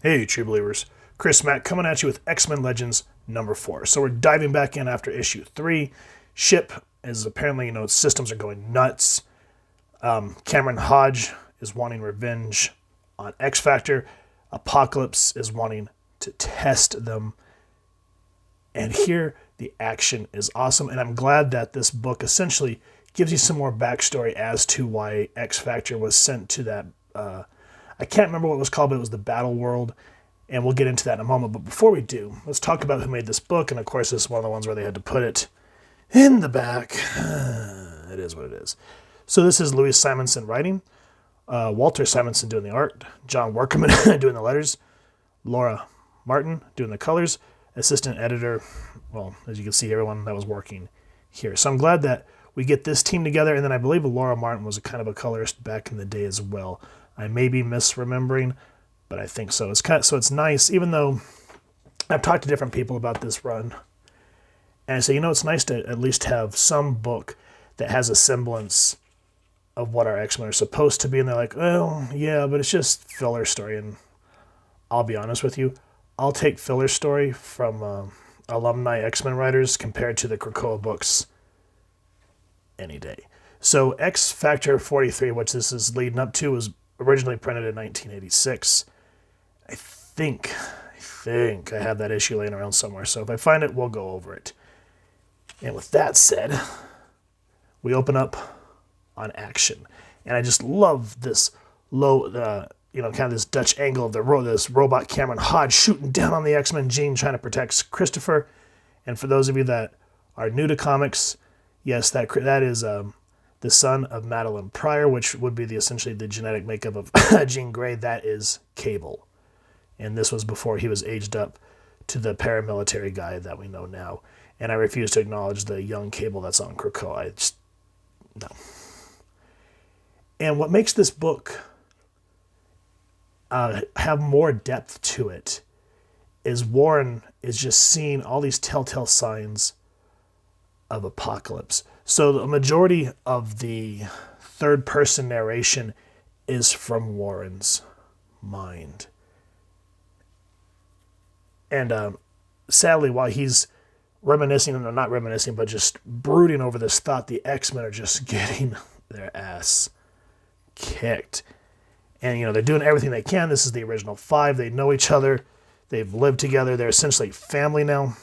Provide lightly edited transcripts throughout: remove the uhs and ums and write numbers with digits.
Hey, true believers. Chris Mack coming at you with X-Men Legends number 4. So we're diving back in after issue 3. Ship is apparently, its systems are going nuts. Cameron Hodge is wanting revenge on X Factor. Apocalypse is wanting to test them. And here, the action is awesome. And I'm glad that this book essentially gives you some more backstory as to why X Factor was sent to that. I can't remember what it was called, but it was the Battle World. And we'll get into that in a moment. But before we do, let's talk about who made this book. And of course, this is one of the ones where they had to put it in the back. It is what it is. So this is Louise Simonson writing, Walter Simonson doing the art, John Workman doing the letters, Laura Martin doing the colors, assistant editor, well, as you can see, everyone that was working here. So I'm glad that we get this team together, and then I believe Laura Martin was a kind of a colorist back in the day as well. I may be misremembering, but I think so. It's nice, even though I've talked to different people about this run, and I say, it's nice to at least have some book that has a semblance of what our X-Men are supposed to be, and they're like, well, yeah, but it's just filler story. And I'll be honest with you, I'll take filler story from alumni X-Men writers compared to the Krakoa books any day. So X Factor 43, which this is leading up to, was originally printed in 1986. I think I have that issue laying around somewhere. So if I find it, we'll go over it. And with that said, we open up on action. And I just love this low, kind of this Dutch angle of this robot Cameron Hodge shooting down on the X-Men Jean, trying to protect Christopher. And for those of you that are new to comics, yes, that is the son of Madeline Pryor, which would be essentially the genetic makeup of Jean Grey. That is Cable. And this was before he was aged up to the paramilitary guy that we know now. And I refuse to acknowledge the young Cable that's on Krakoa. No. And what makes this book have more depth to it is Warren is just seeing all these telltale signs of apocalypse. So the majority of the third-person narration is from Warren's mind. And sadly, while he's reminiscing, or not reminiscing, but just brooding over this thought, the X-Men are just getting their ass kicked. And, they're doing everything they can. This is the original 5. They know each other. They've lived together. They're essentially family now.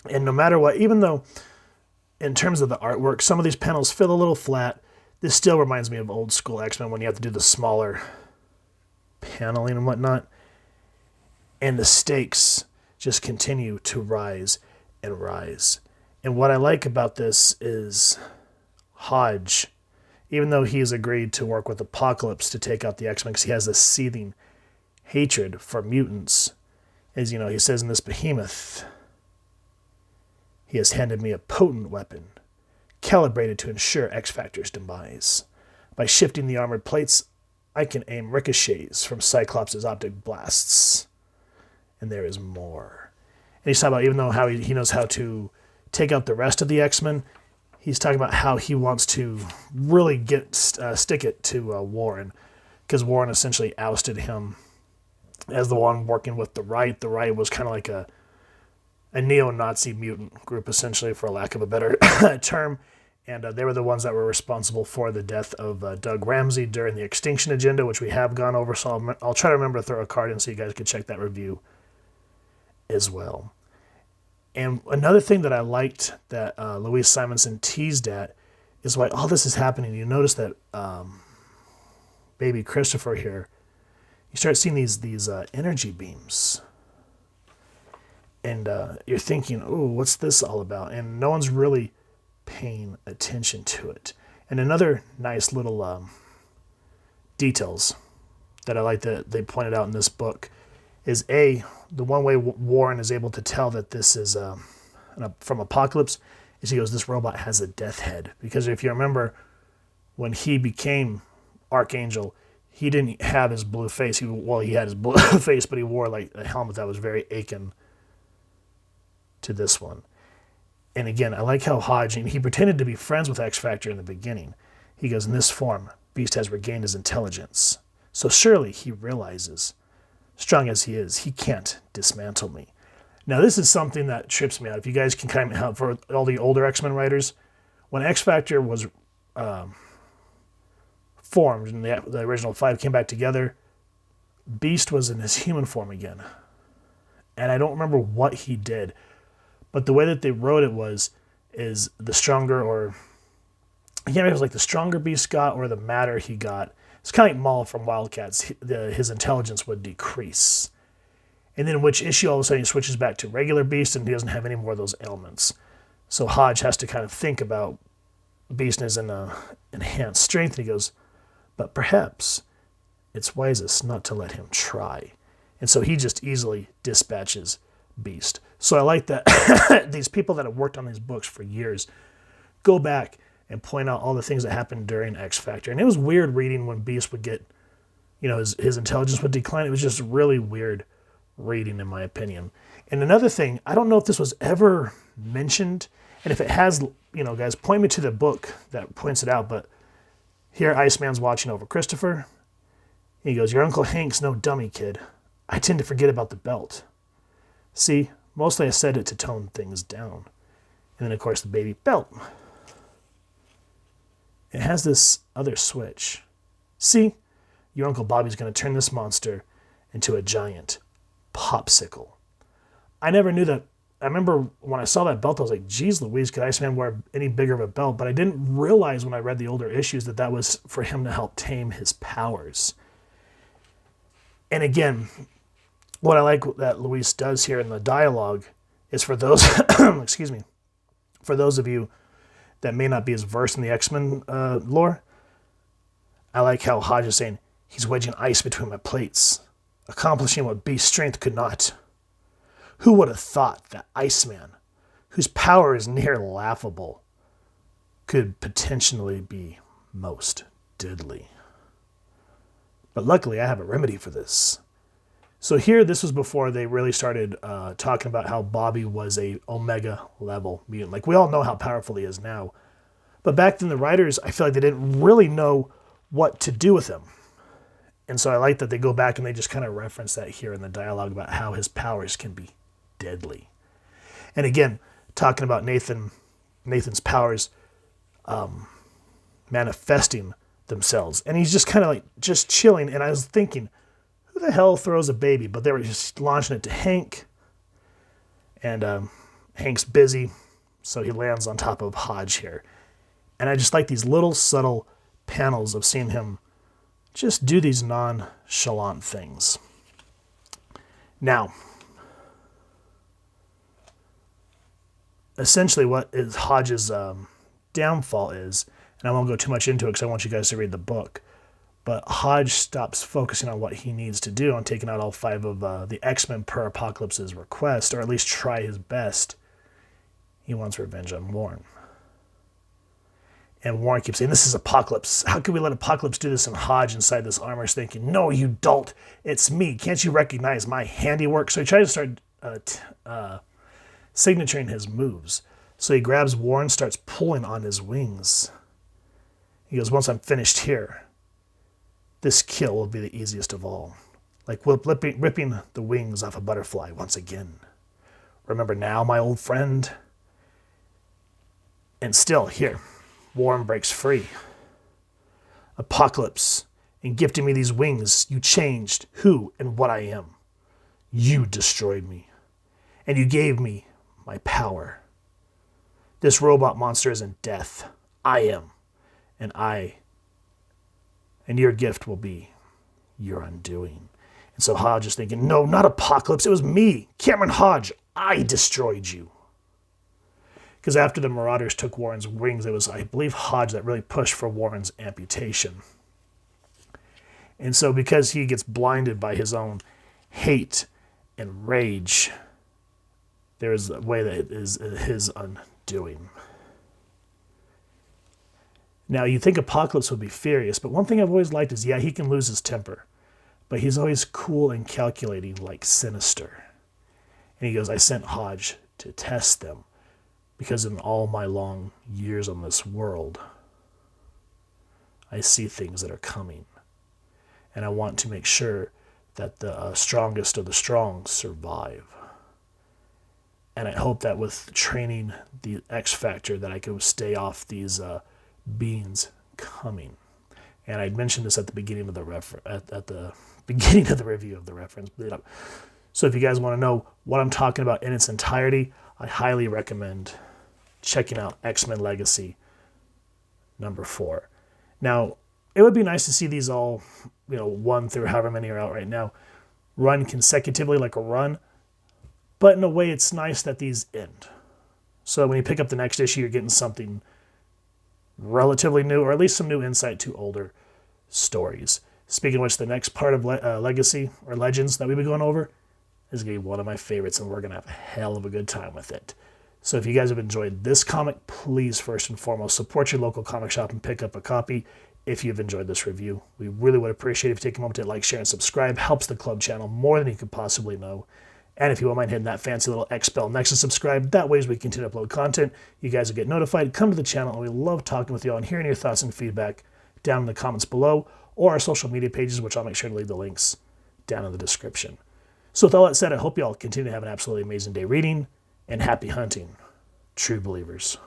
And no matter what, even though in terms of the artwork, some of these panels feel a little flat, this still reminds me of old school X-Men when you have to do the smaller paneling and whatnot. And the stakes just continue to rise and rise. And what I like about this is Hodge, even though he has agreed to work with Apocalypse to take out the X-Men because he has this seething hatred for mutants, as he says in this behemoth, he has handed me a potent weapon, calibrated to ensure X-Factor's demise. By shifting the armored plates, I can aim ricochets from Cyclops' optic blasts. And there is more. And he's talking about, even though how he knows how to take out the rest of the X-Men, he's talking about how he wants to really stick it to Warren, because Warren essentially ousted him as the one working with the Right. The Right was kind of like a neo-Nazi mutant group, essentially, for lack of a better term. And they were the ones that were responsible for the death of Doug Ramsey during the Extinction Agenda, which we have gone over. So I'll try to remember to throw a card in so you guys can check that review as well. And another thing that I liked that Louise Simonson teased at is why all this is happening. You notice that baby Christopher here, you start seeing these energy beams. And you're thinking, oh, what's this all about? And no one's really paying attention to it. And another nice little details that I like that they pointed out in this book is the one way Warren is able to tell that this is from Apocalypse is he goes, this robot has a death head. Because if you remember, when he became Archangel, he didn't have his blue face. He had his blue face, but he wore like a helmet that was very akin to this one. And again, I like how Hodge, and he pretended to be friends with X Factor in the beginning. He goes, in this form, Beast has regained his intelligence. So surely he realizes strong as he is, he can't dismantle me. Now, this is something that trips me out. If you guys can kind of help for all the older X-Men writers, when X-Factor was formed and the original 5 came back together, Beast was in his human form again. And I don't remember what he did, but the way that they wrote it is the stronger, or I can't remember if it was like the stronger Beast got or the madder he got. It's kind of like Maul from Wildcats. His intelligence would decrease. And then in which issue all of a sudden he switches back to regular Beast and he doesn't have any more of those ailments. So Hodge has to kind of think about Beast and his enhanced strength, and he goes, but perhaps it's wisest not to let him try. And so he just easily dispatches Beast. So I like that these people that have worked on these books for years go back and point out all the things that happened during X Factor. And it was weird reading when Beast would get, his intelligence would decline. It was just really weird reading, in my opinion. And another thing, I don't know if this was ever mentioned, and if it has, guys, point me to the book that points it out, but here Iceman's watching over Christopher. He goes, your Uncle Hank's no dummy, kid. I tend to forget about the belt. See, mostly I said it to tone things down. And then, of course, the baby belt. It has this other switch. See, your Uncle Bobby's going to turn this monster into a giant popsicle. I never knew that. I remember when I saw that belt, I was like, geez Louise, could Iceman wear any bigger of a belt? But I didn't realize when I read the older issues that was for him to help tame his powers. And again, what I like that Luis does here in the dialogue is for those, excuse me, for those of you that may not be as versed in the X-Men lore, I like how Hodge is saying, he's wedging ice between my plates, accomplishing what Beast's strength could not. Who would have thought that Iceman, whose power is near laughable, could potentially be most deadly? But luckily, I have a remedy for this. So here, this was before they really started talking about how Bobby was a Omega level mutant. Like, we all know how powerful he is now. But back then, the writers, I feel like they didn't really know what to do with him. And so I like that they go back and they just kind of reference that here in the dialogue about how his powers can be deadly. And again, talking about Nathan's powers manifesting themselves. And he's just kind of like, just chilling. And I was thinking, who the hell throws a baby? But they were just launching it to Hank. And Hank's busy, so he lands on top of Hodge here. And I just like these little subtle panels of seeing him just do these nonchalant things. Now, essentially what is Hodge's downfall is, and I won't go too much into it because I want you guys to read the book, but Hodge stops focusing on what he needs to do on taking out all 5 of the X-Men per Apocalypse's request, or at least try his best. He wants revenge on Warren. And Warren keeps saying, this is Apocalypse. How can we let Apocalypse do this? And Hodge inside this armor is thinking, no, you dolt. It's me. Can't you recognize my handiwork? So he tries to start signaturing his moves. So he grabs Warren, starts pulling on his wings. He goes, once I'm finished here, this kill will be the easiest of all. Like ripping the wings off a butterfly once again. Remember now, my old friend? And still, here, Warren breaks free. Apocalypse, in gifting me these wings, you changed who and what I am. You destroyed me. And you gave me my power. This robot monster isn't death. I am. And your gift will be your undoing. And so Hodge is thinking, no, not Apocalypse. It was me, Cameron Hodge. I destroyed you. Because after the Marauders took Warren's wings, it was, I believe, Hodge that really pushed for Warren's amputation. And so because he gets blinded by his own hate and rage, there is a way that it is his undoing. Now, you think Apocalypse would be furious, but one thing I've always liked is, yeah, he can lose his temper, but he's always cool and calculating like Sinister. And he goes, I sent Hodge to test them, because in all my long years on this world, I see things that are coming. And I want to make sure that the strongest of the strong survive. And I hope that with training the X Factor that I can stay off these beings coming. And I mentioned this at the beginning of the at the beginning of the review of the reference. So if you guys want to know what I'm talking about in its entirety, I highly recommend checking out X-Men Legacy number 4. Now, it would be nice to see these all, 1 through however many are out right now, run consecutively like a run. But in a way, it's nice that these end. So when you pick up the next issue, you're getting something relatively new, or at least some new insight to older stories. Speaking of which, the next part of Legacy, or Legends, that we've been going over is going to be one of my favorites, and we're going to have a hell of a good time with it. So if you guys have enjoyed this comic, please first and foremost support your local comic shop and pick up a copy if you've enjoyed this review. We really would appreciate it if you take a moment to like, share, and subscribe. Helps the club channel more than you could possibly know. And if you won't mind hitting that fancy little X bell next to subscribe, that way as we continue to upload content, you guys will get notified. Come to the channel, and we love talking with you all and hearing your thoughts and feedback down in the comments below, or our social media pages, which I'll make sure to leave the links down in the description. So with all that said, I hope you all continue to have an absolutely amazing day reading, and happy hunting, true believers.